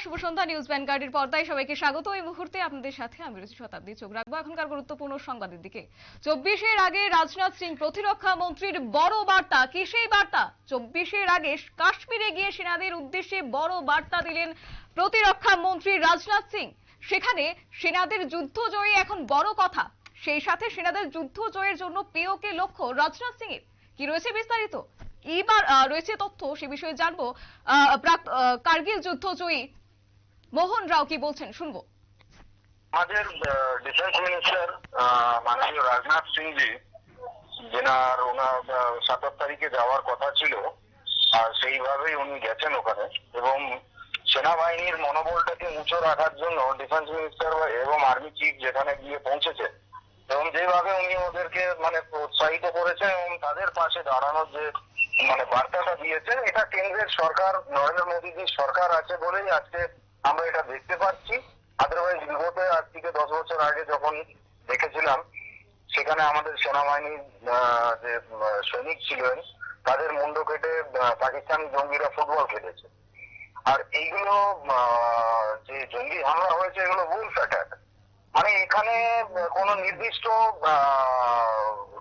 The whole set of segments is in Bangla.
শুভ সন্ধ্যা। নিউজ ভ্যানগার্ডের পর্দায় সবাইকে স্বাগত। এই মুহূর্তে আপনাদের সাথে আমি রয়েছি শতাব্দী। চোখ রাখবো এখনকার গুরুত্বপূর্ণ সংবাদের দিকে। 24-এর আগে রাজনাথ সিং প্রতিরক্ষা মন্ত্রীর বড় বার্তা। কি সেই বার্তা? 24-এর আগে কাশ্মীরে গিয়ে সেনাদের উদ্দেশ্যে বড় বার্তা দিলেন প্রতিরক্ষা মন্ত্রী রাজনাথ সিং। সেখানে সেনাদের যুদ্ধ জয়ী এখন বড় কথা। সেই সাথে সেনাদের যুদ্ধ জয়ের জন্য পিওকে লক্ষ্য রাজনাথ সিং এর। কি রয়েছে বিস্তারিত, এইবার রয়েছে তথ্য, সে বিষয়ে জানবো। কার্গিল যুদ্ধ জয়ী মোহন রাও কি বলছেন শুনবো। আমাদের ডিফেন্স মিনিস্টার মাননীয় রাজনাথ সিং জি, ওনার 27 তারিখে যাওয়ার কথা ছিল, আর সেইভাবেই উনি গেছেন ওখানে। এবং সেনাবাহিনীর মনোবলটাকে উঁচু রাখার জন্য ডিফেন্স মিনিস্টার এবং আর্মি চিফ যেখানে গিয়ে পৌঁছেছে এবং যেভাবে উনি ওদেরকে প্রোৎসাহিত করেছেন এবং তাদের পাশে দাঁড়ানোর যে বার্তাটা দিয়েছেন, এটা কেন্দ্রের সরকার নরেন্দ্র মোদীজির সরকার আছে বলেই আজকে আমরা এটা দেখতে পাচ্ছি। আদারওয়াইজ বিগত আজ থেকে 10 বছর আগে যখন দেখেছিলাম, সেখানে আমাদের সেনাবাহিনীর যে সৈনিক ছিলেন তাদের মুন্ড কেটে পাকিস্তানি জঙ্গিরা ফুটবল খেলেছে। আর এইগুলো যে জঙ্গি হামলা হয়েছে, এগুলো বুলস অ্যাটাক। এখানে কোনো নির্দিষ্ট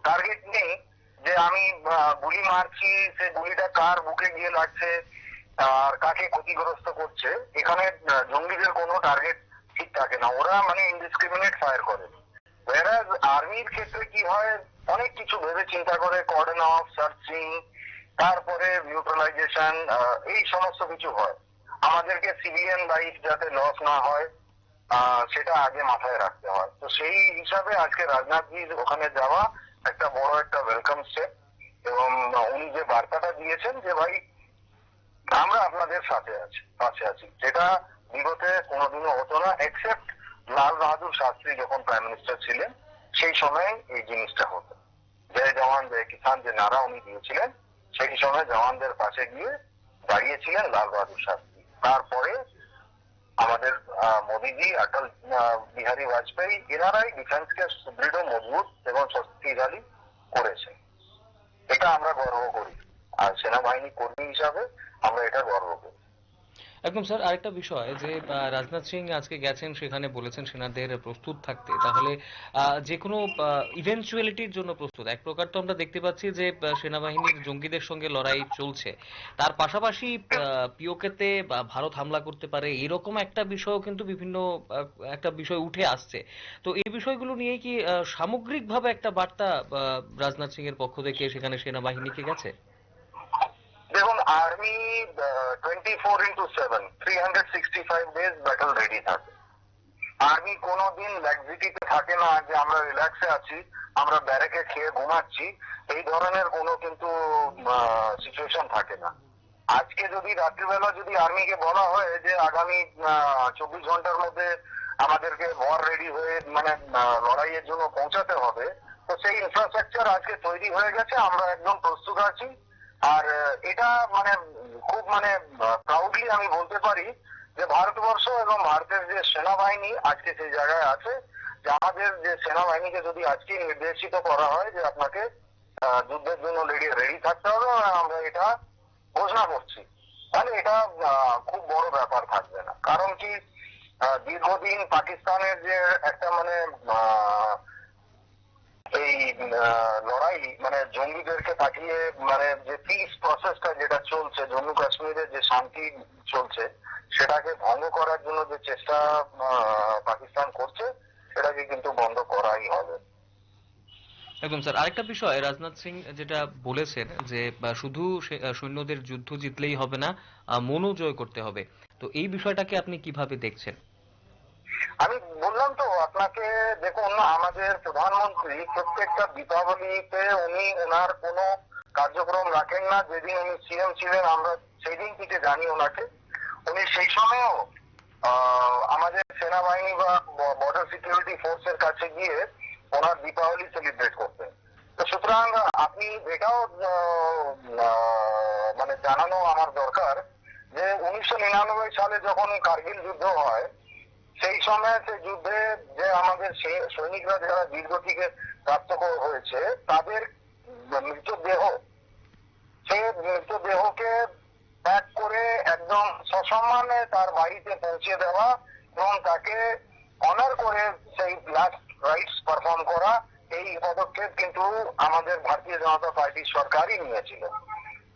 টার্গেট নেই যে আমি গুলি মারছি, সে গুলিটা কার বুকে গিয়ে লাগছে আর কাকে ক্ষতিগ্রস্ত করছে। এখানে জঙ্গিদের কোনো টার্গেট ঠিক থাকে না, ওরা ইনডিসক্রিমিনেট ফায়ার করে। ওয়ারাজ আর্মির ক্ষেত্রে কি হয়, অনেক কিছু ভেবে চিন্তা করে, কর্ডন অফ, সার্চিং, তারপরে নিউট্রালাইজেশন, এই সমস্ত কিছু হয়। আমাদেরকে সিভিলিয়ান লাইফ যাতে লস না হয় সেটা আগে মাথায় রাখতে হয়। তো সেই হিসাবে আজকে রাজনাথজির ওখানে যাওয়া একটা বড় একটা ওয়েলকাম স্টেপ। এবং উনি যে বার্তাটা দিয়েছেন যে ভাই আমরা আপনাদের পাশে আছি, যেটা বিগতে কোনোদিনও হতো না, এক্সেপ্ট লাল বাহাদুর শাস্ত্রী যখন প্রাইম মিনিস্টার ছিলেন সেই সময় এই জিনিসটা হতো। জয় জওয়ান জয় কিষান যে নারা উনি দিয়েছিলেন, সেই সময় জওয়ানদের পাশে গিয়ে দাঁড়িয়েছিলেন লাল বাহাদুর শাস্ত্রী। তারপরে আমাদের মোদীজি, অটল বিহারী বাজপেয়ী, এনারাই ডিফেন্সকে সুদৃঢ়, মজবুত এবং শক্তিশালী করেছে। এটা আমরা গর্ব করি, আর সেনাবাহিনী কর্মী হিসাবে আমরা এটা গর্ব করি। একদম স্যার, আরেকটা বিষয় যে রাজনাথ সিং আজকে গেছেন, সেখানে বলেছেন সেনাদের প্রস্তুত থাকতে। তাহলে যে কোনো ইভেন্চুয়ালিটির জন্য প্রস্তুত। এক প্রকার তো আমরা দেখতে পাচ্ছি যে সেনাবাহিনীর জঙ্গিদের সঙ্গে লড়াই চলছে, তার পাশাপাশি পিওকেতে ভারত হামলা করতে পারে, এরকম একটা বিষয় কিন্তু বিভিন্ন একটা বিষয় উঠে আসছে। তো এই বিষয়গুলো নিয়ে কি সামগ্রিকভাবে একটা বার্তা রাজনাথ সিং এর পক্ষ থেকে সেখানে সেনাবাহিনীকে গেছে? দেখুন, army 24x7 365 days battle ready থাকে। আর্মি কোনোদিন ল্যাক্সিটিতে থাকে না যে আমরা রিল্যাক্সে আছি, আমরা ব্যারেকে খেয়ে ঘুমাচ্ছি, এই ধরনের কোনো কিন্তু সিচুয়েশন থাকে না। আজকে যদি রাত্রিবেলা যদি আর্মিকে বলা হয় যে আগামী 24 ঘন্টার মধ্যে আমাদেরকে ওয়ার রেডি হয়ে লড়াইয়ের জন্য পৌঁছাতে হবে, তো সেই ইনফ্রাস্ট্রাকচার আজকে তৈরি হয়ে গেছে, আমরা একদম প্রস্তুত আছি। আর এটা খুব প্রাউডলি আমি বলতে পারি যে ভারতবর্ষ এবং ভারতের যে সেনাবাহিনী আজকে সেই জায়গায় আছে যে আমাদের যে সেনাবাহিনীকে যদি আজকে নির্দেশিত করা হয় যে আপনাকে যুদ্ধের জন্য রেডি থাকতে হবে, আমরা এটা ঘোষণা করছি, তাহলে এটা খুব বড় ব্যাপার থাকবে না। কারণ কি, দীর্ঘদিন পাকিস্তানের যে একটা এই লড়াই, জঙ্গিদেরকে পাঠিয়ে যে পিস প্রসেসটা যেটা চলছে, জম্মু কাশ্মীরে যে শান্তি চলছে, সেটাকে ভঙ্গ করার জন্য যে চেষ্টা পাকিস্তান করছে, সেটাকে কিন্তু বন্ধ করাই হবে। একদম স্যার, আরেকটা বিষয় রাজনাথ সিং যেটা বলেছেন যে শুধু সৈন্যদের যুদ্ধ জিতলেই হবে না, মনও জয় করতে হবে। তো এই বিষয়টাকে আপনি কিভাবে দেখছেন? আমি বললাম তো আপনাকে, দেখুন আমাদের প্রধানমন্ত্রী প্রত্যেকটা দীপাবলিতে উনি ওনার কোনো কার্যক্রম রাখেন না। যেদিন উনি সিএম ছিলেন আমরা সেই দিন থেকে জানি ওনাকে, উনি সেই সময়ও আমাদের সেনাবাহিনী বা বর্ডার সিকিউরিটি ফোর্সের কাছে গিয়ে ওনার দীপাবলি সেলিব্রেট করতেন। তো সুতরাং আপনি এটাও জানানো আমার দরকার যে 1999 সালে যখন কার্গিল যুদ্ধ হয়, সেই সময় সেই যুদ্ধে যে আমাদের সৈনিকরা যারা বীরগতিকে প্রাপ্ত হয়েছে, তাদের মৃতদেহ, সেই মৃতদেহকে প্যাক করে একদম সসম্মানে তার বাড়িতে পৌঁছে দেওয়া এবং তাকে অনার করে সেই লাস্ট রাইটস পারফর্ম করা, এই পদক্ষেপ কিন্তু আমাদের ভারতীয় জনতা পার্টির সরকারই নিয়েছিল।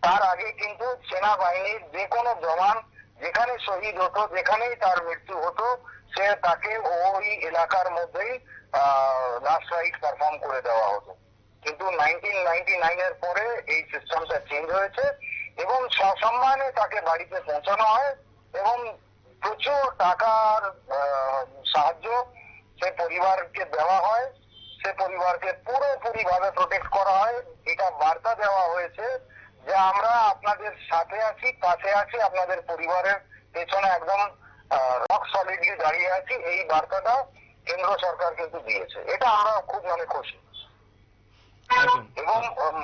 তার আগে কিন্তু সেনাবাহিনীর যে কোনো জওয়ান যেখানে শহীদ হতো, যেখানেই তার মৃত্যু হতো, সে তাকে ওই এলাকার মধ্যেই লাস্ট রাইট পারফর্ম করে দেওয়া হতো। কিন্তু 1999 এর পরে এই সিস্টেমটা চেঞ্জ হয়েছে এবং সসম্মানে তাকে বাড়িতে পৌঁছানো হয় এবং প্রচুর টাকার সাহায্য সে পরিবারকে দেওয়া হয়, সে পরিবারকে পুরোপুরি ভাবে প্রোটেক্ট করা হয়। এটা বার্তা দেওয়া হয়েছে যে আমরা আপনাদের সাথে আছি, পাশে আছি, আপনাদের পরিবারের পেছনে একদম রক সলিডলি দাঁড়িয়ে আছি। এই বার্তাটা কেন্দ্র সরকার কিন্তু দিয়েছে, এটা আমরা খুব খুশি। এবং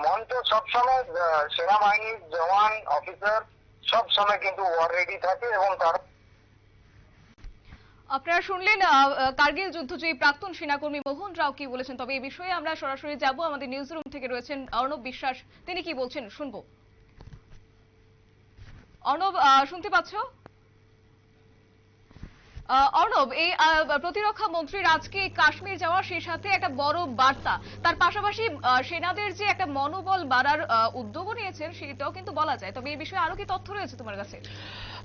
মঞ্চ সবসময় সেনাবাহিনীর জওয়ান অফিসার সবসময় কিন্তু ওয়ার রেডি থাকে এবং তার আপনারা শুনলেন কার্গিল যুদ্ধজয়ী প্রাক্তন সেনাকর্মী মোহন রাও কি বলেছেন। তবে এই বিষয়ে আমরা সরাসরি যাব, আমাদের নিউজ রুম থেকে রয়েছেন অর্ণব বিশ্বাস, তিনি কি বলছেন শুনবো। অর্ণব, শুনতে পাচ্ছ? অর্ণব, এই প্রতিরক্ষা মন্ত্রীর আজকে কাশ্মীর যাওয়া, সেই সাথে একটা বড় বার্তা, তার পাশাপাশি সেনাদের যে একটা মনোবল বাড়ার উদ্যোগও নিয়েছেন সেটাও কিন্তু বলা যায়। তবে এই বিষয়ে আরো কি তথ্য রয়েছে তোমার কাছে?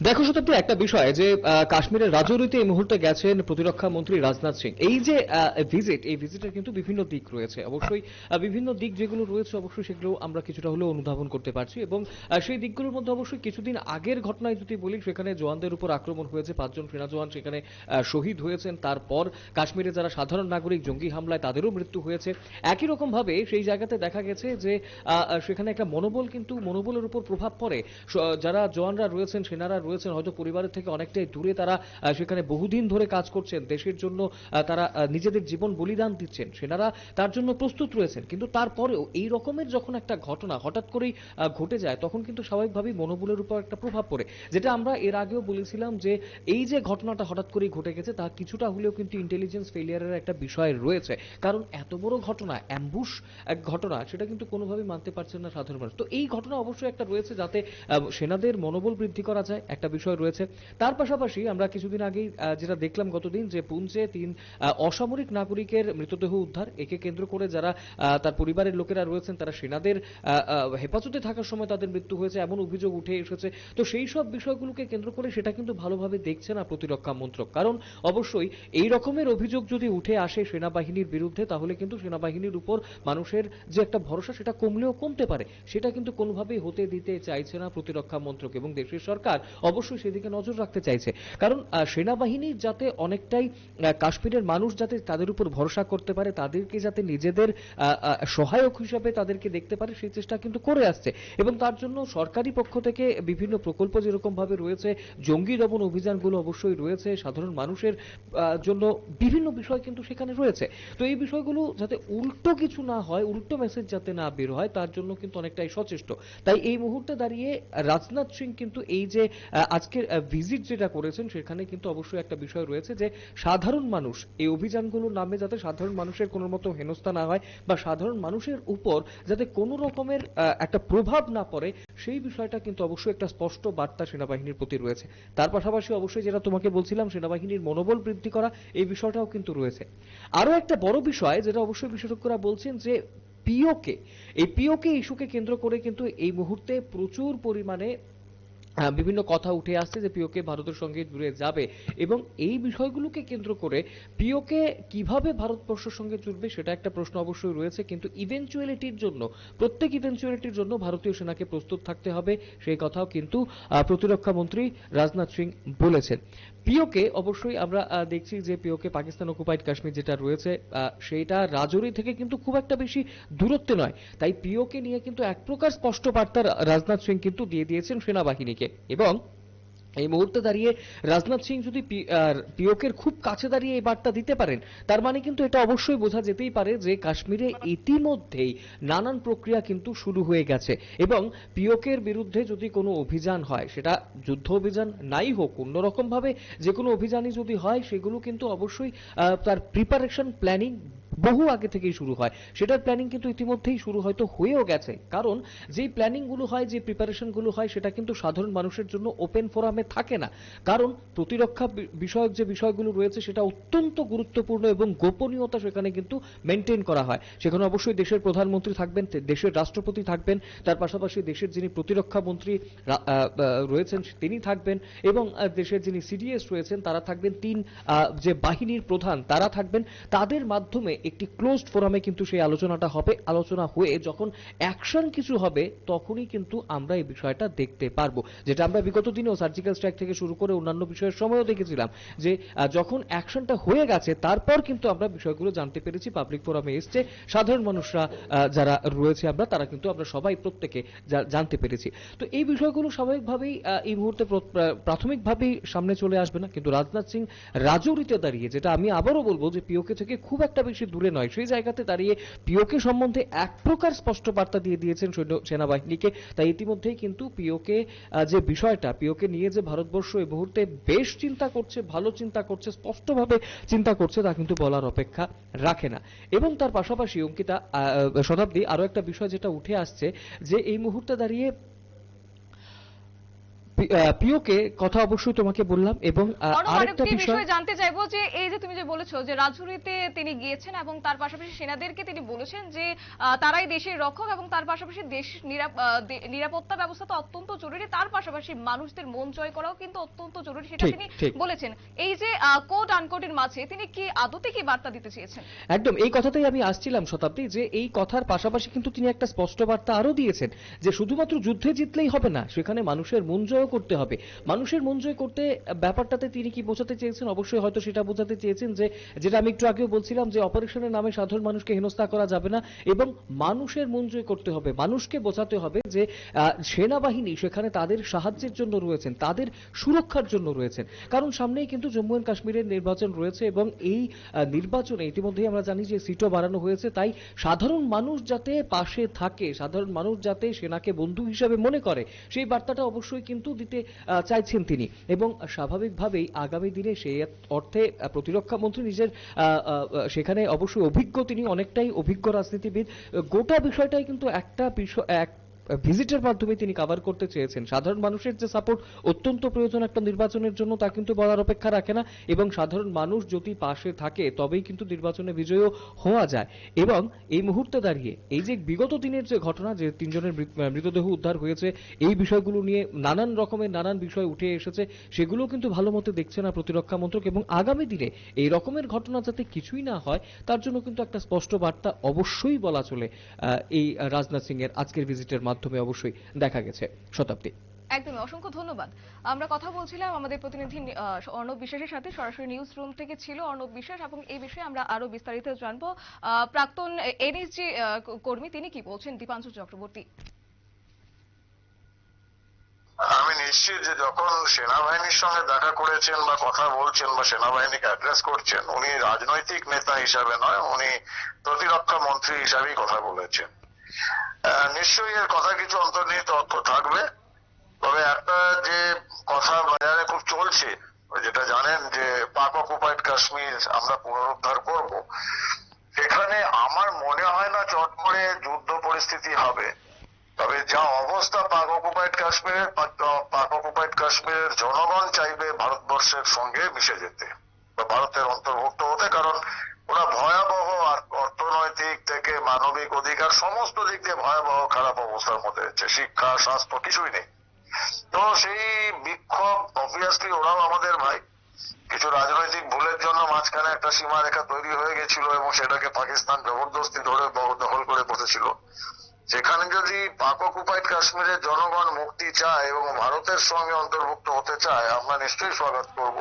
দেখো শতাব্দী, একটা বিষয় যে কাশ্মীরের রাজৌরিতে এই মুহূর্তে গেছেন প্রতিরক্ষা মন্ত্রী রাজনাথ সিং। এই যে ভিজিট, এই ভিজিটের কিন্তু বিভিন্ন দিক রয়েছে, অবশ্যই বিভিন্ন দিক যেগুলো রয়েছে অবশ্যই সেগুলো আমরা কিছুটা হলেও অনুধাবন করতে পারছি এবং সেই দিকগুলোর মধ্যে অবশ্যই কিছুদিন আগের ঘটনায় যদি বলি, সেখানে জওয়ানদের উপর আক্রমণ হয়েছে, 5 জন সেনা জওয়ান সেখানে শহীদ হয়েছেন। তারপর কাশ্মীরে যারা সাধারণ নাগরিক জঙ্গি হামলায় তাদেরও মৃত্যু হয়েছে। একই রকম ভাবে সেই জায়গাতে দেখা গেছে যে সেখানে একটা মনোবল, কিন্তু মনোবলের উপর প্রভাব পড়ে। যারা জওয়ানরা রয়েছেন, সেনারা রয়েছেন, হয়তো পরিবারের থেকে অনেকটাই দূরে, তারা সেখানে বহুদিন ধরে কাজ করছেন, দেশের জন্য তারা নিজেদের জীবন বলিদান দিচ্ছেন, সেনারা তার জন্য প্রস্তুত রয়েছেন। কিন্তু তারপরেও এই রকমের যখন একটা ঘটনা হঠাৎ করেই ঘটে যায়, তখন কিন্তু স্বাভাবিকভাবেই মনোবলের উপর একটা প্রভাব পড়ে। যেটা আমরা এর আগেও বলেছিলাম যে এই যে ঘটনাটা হঠাৎ করেই ঘটে গেছে, তা কিছুটা হলেও কিন্তু ইন্টেলিজেন্স ফেলিয়ারের একটা বিষয় রয়েছে। কারণ এত বড় ঘটনা, অ্যাম্বুশ এক ঘটনা, সেটা কিন্তু কোনোভাবেই মানতে পারছেন না সাধারণ মানুষ। তো এই ঘটনা অবশ্যই একটা রয়েছে যাতে সেনাদের মনোবল বৃদ্ধি করা যায়, একটা বিষয় রয়েছে। তার পাশাপাশি আমরা কিছুদিন আগেই যেটা দেখলাম গতদিন, যে পুঞ্চে 3 অসামরিক নাগরিকের মৃতদেহ উদ্ধার, একে কেন্দ্র করে যারা তার পরিবারের লোকেরা রয়েছেন, তারা সেনাদের হেফাজতে থাকার সময় তাদের মৃত্যু হয়েছে এমন অভিযোগ উঠে এসেছে। তো সেই সব বিষয়গুলোকে কেন্দ্র করে সেটা কিন্তু ভালোভাবে দেখছে না প্রতিরক্ষা মন্ত্রক। কারণ অবশ্যই এই রকমের অভিযোগ যদি উঠে আসে সেনাবাহিনীর বিরুদ্ধে, তাহলে কিন্তু সেনাবাহিনীর উপর মানুষের যে একটা ভরসা, সেটা কমলেও কমতে পারে। সেটা কিন্তু কোনোভাবেই হতে দিতে চাইছে না প্রতিরক্ষা মন্ত্রক এবং দেশের সরকার অবশ্যই সেদিকে নজর রাখতে চাইছে। কারণ সেনাবাহিনীর যাতে অনেকটাই কাশ্মীরের মানুষ যাতে তাদের উপর ভরসা করতে পারে, তাদেরকে যাতে নিজেদের সহায়ক হিসাবে তাদেরকে দেখতে পারে, সেই চেষ্টা কিন্তু করে আসছে। এবং তার জন্য সরকারি পক্ষ থেকে বিভিন্ন প্রকল্প যেরকম ভাবে রয়েছে, জঙ্গি দমন অভিযানগুলো অবশ্যই রয়েছে, সাধারণ মানুষের জন্য বিভিন্ন বিষয় কিন্তু সেখানে রয়েছে। তো এই বিষয়গুলো যাতে উল্টো কিছু না হয়, উল্টো মেসেজ যাতে না বের হয়, তার জন্য কিন্তু অনেকটাই সচেষ্ট। তাই এই মুহূর্তে দাঁড়িয়ে রাজনাথ সিং কিন্তু এই যে আজকের ভিজিট যেটা করেছেন, সেখানে কিন্তু অবশ্যই একটা বিষয় রয়েছে যে সাধারণ মানুষ, এই অভিযানগুলোর নামে যাতে সাধারণ মানুষের কোনো মতো হেনস্থা না হয় বা সাধারণ মানুষের উপর যাতে কোনো রকমের একটা প্রভাব না পড়ে, সেই বিষয়টা কিন্তু অবশ্যই একটা স্পষ্ট বার্তা সেনাবাহিনীর প্রতি রয়েছে। তার পাশাপাশি অবশ্যই যেটা তোমাকে বলছিলাম, সেনাবাহিনীর মনোবল বৃদ্ধি করা, এই বিষয়টাও কিন্তু রয়েছে। আরো একটা বড় বিষয় যেটা অবশ্যই বিশেষজ্ঞরা বলছেন, যে পিওকে, এই পিওকে ইস্যুকে কেন্দ্র করে কিন্তু এই মুহূর্তে প্রচুর পরিমাণে বিভিন্ন কথা উঠে আসছে যে পিওকে ভারতের সঙ্গে জুড়ে যাবে এবং এই বিষয়গুলোকে কেন্দ্র করে পিওকে কিভাবে ভারতবর্ষের সঙ্গে জুড়বে, সেটা একটা প্রশ্ন অবশ্যই রয়েছে। কিন্তু ইভেন্চুয়ালিটির জন্য, প্রত্যেক ইভেন্চুয়ালিটির জন্য ভারতীয় সেনাকে প্রস্তুত থাকতে হবে, সেই কথাও কিন্তু প্রতিরক্ষা মন্ত্রী রাজনাথ সিং বলেছেন। পিওকে অবশ্যই আমরা দেখছি যে পিওকে পাকিস্তান অকুপাইড কাশ্মীর যেটা রয়েছে, সেটা রাজৌরি থেকে কিন্তু খুব একটা বেশি দূরত্বে নয়। তাই পিওকে নিয়ে কিন্তু এক প্রকার স্পষ্ট বার্তা রাজনাথ সিং কিন্তু দিয়ে দিয়েছেন সেনাবাহিনীকে। এবং এই মুহূর্তে দাঁড়িয়ে রাজনাথ সিং যদি পিওকের খুব কাছে দাঁড়িয়ে এই বার্তা দিতে পারেন, তার মানে কিন্তু এটা অবশ্যই বোঝা যেতেই পারে যে কাশ্মীরে ইতিমধ্যেই নানান প্রক্রিয়া কিন্তু শুরু হয়ে গেছে এবং পিওকের বিরুদ্ধে যদি কোনো অভিযান হয়, সেটা যুদ্ধ অভিযান নাই হোক, অন্যরকম ভাবে যে কোনো অভিযানই যদি হয়, সেগুলো কিন্তু অবশ্যই তার প্রিপারেশন প্ল্যানিং বহু আগে থেকেই শুরু হয়। সেটার প্ল্যানিং কিন্তু ইতিমধ্যেই শুরু হয়তো হয়েও গেছে, কারণ যেই প্ল্যানিং গুলো হয়, যে প্রিপারেশন গুলো হয়, সেটা কিন্তু সাধারণ মানুষের জন্য ওপেন ফোরামে থাকে না। কারণ প্রতিরক্ষা বিষয়ক যে বিষয়গুলো রয়েছে সেটা অত্যন্ত গুরুত্বপূর্ণ এবং গোপনীয়তা সেখানে কিন্তু মেনটেন করা হয়। সেখানে অবশ্যই দেশের প্রধানমন্ত্রী থাকবেন, দেশের রাষ্ট্রপতি থাকবেন, তার পাশাপাশি দেশের যিনি প্রতিরক্ষা মন্ত্রী রয়েছেন তিনি থাকবেন, এবং দেশের যিনি সিডিএস রয়েছেন তারা থাকবেন, যে বাহিনীর প্রধান তারা থাকবেন। তাদের মাধ্যমে একটি ক্লোজড ফোরামে কিন্তু সেই আলোচনাটা হবে। আলোচনা হয়ে যখন অ্যাকশন কিছু হবে তখনই কিন্তু আমরা এই বিষয়টা দেখতে পারবো, যেটা আমরা বিগত দিনেও সার্জিক্যাল স্ট্রাইক থেকে শুরু করে অন্যান্য বিষয়ের সময়ও দেখেছিলাম যে যখন অ্যাকশনটা হয়ে গেছে তারপর কিন্তু আমরা বিষয়গুলো জানতে পেরেছি, পাবলিক ফোরামে এসছে, সাধারণ মানুষরা যারা রয়েছে তারা কিন্তু আমরা সবাই প্রত্যেকে জানতে পেরেছি। তো এই বিষয়গুলো স্বাভাবিকভাবেই এই মুহূর্তে প্রাথমিকভাবেই সামনে চলে আসবে না, কিন্তু রাজনাথ সিং রাজৌরিতে দাঁড়িয়ে, যেটা আমি আবারও বলবো যে পিওকে থেকে খুব একটা বেশি দূরে নয়, সেই জায়গাতে দাঁড়িয়ে পিওকে সম্বন্ধে এক প্রকার স্পষ্ট বার্তা দিয়ে দিয়েছেন সেনাবাহিনীকে। তাই ইতিমধ্যেই কিন্তু পিওকে যে বিষয়টা, পিওকে নিয়ে যে ভারতবর্ষ এই মুহূর্তে বেশ চিন্তা করছে, ভালো চিন্তা করছে, স্পষ্টভাবে চিন্তা করছে, তা কিন্তু বলার অপেক্ষা রাখে না। এবং তার পাশাপাশি অঙ্কিতা, শতাব্দী, আরো একটা বিষয় যেটা উঠে আসছে যে এই মুহূর্তে দাঁড়িয়ে পিওকে কথা অবশ্যই তোমাকে বললাম, এবং আরেকটা বিষয় জানতে চাইবো যে এই যে তুমি যে বলেছো যে রাজৌরিতে তিনি গিয়েছেন এবং তার পাশাপাশি সেনাদেরকে তিনি বলেছেন যে তারাই দেশের রক্ষক, এবং তার পাশাপাশি দেশ নিরাপত্তা ব্যবস্থা তো অত্যন্ত জরুরি, তার পাশাপাশি মানুষদের মন জয় করাও কিন্তু অত্যন্ত জরুরি, সেটা তিনি বলেছেন। এই যে কোট আনকোটের মাঝে তিনি কি আদতে কি বার্তা দিতে চেয়েছেন? একদম এই কথাটাই আমি আসছিলাম শতাব্দী, যে এই কথার পাশাপাশি কিন্তু তিনি একটা স্পষ্ট বার্তা আরো দিয়েছেন যে শুধুমাত্র যুদ্ধে জিতলেই হবে না, সেখানে মানুষের মন জয় করতে হবে। মানুষের মন জয় করতে ব্যাপারটাতে তিনি কি বোঝাতে চেয়েছেন? অবশ্যই হয়তো সেটা বোঝাতে চেয়েছেন যে, যেটা আমি একটু আগেও বলছিলাম, যে অপারেশনের নামে সাধারণ মানুষকে হেনস্থা করা যাবে না, এবং মানুষের মন জয় করতে হবে। মানুষকে বোঝাতে হবে যে সেনাবাহিনী সেখানে তাদের সাহায্যের জন্য রয়েছেন, তাদের সুরক্ষার জন্য রয়েছেন। কারণ সামনেই কিন্তু জম্মু এন্ড কাশ্মীরের নির্বাচন রয়েছে, এবং এই নির্বাচনে ইতিমধ্যেই আমরা জানি যে সিটও বাড়ানো হয়েছে। তাই সাধারণ মানুষ যাতে পাশে থাকে, সাধারণ মানুষ যাতে সেনাকে বন্ধু হিসেবে মনে করে, সেই বার্তাটা অবশ্যই কিন্তু দিতে চাইছেন তিনি। এবং স্বাভাবিকভাবেই আগামী দিনে সেই অর্থে প্রতিরক্ষা মন্ত্রী নিজের সেখানে অবশ্যই অভিজ্ঞ, তিনি অনেকটাই অভিজ্ঞ রাজনীতিবিদ। গোটা বিষয়টাই কিন্তু একটা বিষয়, এক ভিজিটের মাধ্যমে তিনি কভার করতে চেয়েছেন। সাধারণ মানুষের যে সাপোর্ট অত্যন্ত প্রয়োজন একটা নির্বাচনের জন্য, তা কিন্তু বলার অপেক্ষা রাখে না, এবং সাধারণ মানুষ যদি পাশে থাকে তবেই কিন্তু নির্বাচনে বিজয়ী হওয়া যায়। এবং এই মুহূর্তে দাঁড়িয়ে এই যে বিগত দিনের যে ঘটনা, যে তিনজনের মৃতদেহ উদ্ধার হয়েছে, এই বিষয়গুলো নিয়ে নানান রকমের নানান বিষয় উঠে এসেছে, সেগুলো কিন্তু ভালো মতো দেখছে না প্রতিরক্ষা মন্ত্রক, এবং আগামী দিনে এই রকমের ঘটনা যাতে কিছুই না হয় তার জন্য কিন্তু একটা স্পষ্ট বার্তা অবশ্যই বলা চলে এই রাজনাথ সিং এর আজকের ভিজিটের মাধ্যমে অবশ্যই দেখা গেছে। শতাব্দী, একদমই অসংখ্য ধন্যবাদ। আমরা কথা বলছিলাম আমাদের প্রতিনিধি অর্ণব বিশ্বাসের সাথে, সরাসরি নিউজ রুম থেকে ছিল অর্ণব বিশ্বাস, এবং এই বিষয়ে আমরা আরো বিস্তারিত জানবো। প্রাক্তন এনএসজি কর্মী তিনি কি বলছেন, দীপাঞ্শু চক্রবর্তী। আমি নিশ্চিত যে যখন সেনাবাহিনীর সঙ্গে দেখা করেছেন বা কথা বলছেন বা সেনাবাহিনীকে অ্যাড্রেস করছেন, উনি রাজনৈতিক নেতা হিসাবে নয়, উনি প্রতিরক্ষা মন্ত্রী হিসাবেই কথা বলেছেন। নিশ্চয়ই এর কথা কিছু অন্তর্নিহিত অর্থ থাকবে। তবে একটা যে কথা বাজারে খুব চলছে, যেটা জানেন যে পাক অকুপাইড কাশ্মীর আমরা পুনরুদ্ধার করব, সেখানে আমার মনে হয় না চট করে যুদ্ধ পরিস্থিতি হবে। তবে যা অবস্থা পাক অকুপাইড কাশ্মীরের জনগণ চাইবে ভারতবর্ষের সঙ্গে মিশে যেতে বা ভারতের অন্তর্ভুক্ত হতে, কারণ ওরা ভয়াবহ অর্থনৈতিক থেকে মানবিক অধিকার সমস্ত দিক দিয়ে ভয়াবহ খারাপ অবস্থার মধ্যে রয়েছে, শিক্ষা স্বাস্থ্য কিছুই নেই। তো সেই বিক্ষোভ অবভিয়াসলি ওরাও আমাদের ভাই, কিছু রাজনৈতিক ভুলের জন্য মাঝখানে একটা সীমারেখা তৈরি হয়ে গেছিল এবং সেটাকে পাকিস্তান জবরদস্তি ধরে দখল করে বসেছিল। সেখানে যদি পাক অকুপাইড কাশ্মীরের জনগণ মুক্তি চায় এবং ভারতের সঙ্গে অন্তর্ভুক্ত হতে চায়, আমরা নিশ্চয়ই স্বাগত করব,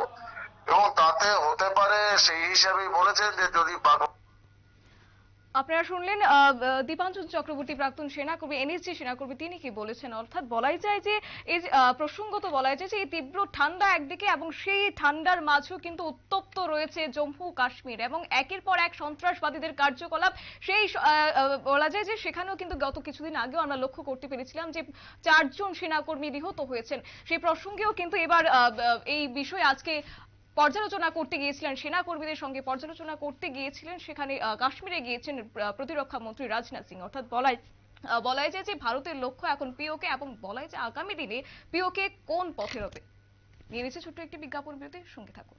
এবং তাতে হতে পারে সেই হিসাবেই বলেছেন যে যদি পাক। আপনারা শুনলেন দীপাঞ্জন চক্রবর্তী, প্রাক্তন সেনাকর্মী, এনএসজি সেনাকর্মী, তিনি কি বলেছেন। অর্থাৎ বলাই যায় যে এই প্রসঙ্গত বলা যায় যে এই তীব্র ঠান্ডা একদিকে, এবং সেই ঠান্ডার মাঝেও কিন্তু উত্তপ্ত রয়েছে জম্মু কাশ্মীর, এবং একের পর এক সন্ত্রাসবাদীদের কার্যকলাপ। সেই বলা যায় যে সেখানেও কিন্তু গত কিছুদিন আগেও আমরা লক্ষ্য করতে পেরেছিলাম যে 4 জন সেনাকর্মী নিহত হয়েছেন। সেই প্রসঙ্গেও কিন্তু এবার এই বিষয়ে আজকে পর্যালোচনা করতে গিয়েছিলেন, সেনা কর্মীদের সঙ্গে পর্যালোচনা করতে গিয়েছিলেন, সেখানে কাশ্মীরে গিয়েছেন প্রতিরক্ষা মন্ত্রী রাজনাথ সিং। অর্থাৎ বলাই যায় যে ভারতের লক্ষ্য এখন পিওকে, এবং বলাই যে আগামী দিনে পিওকে কোন পথে হবে। নিয়ে নিচ্ছে ছোট্ট একটি বিজ্ঞাপন বিরতির সঙ্গে থাকুন।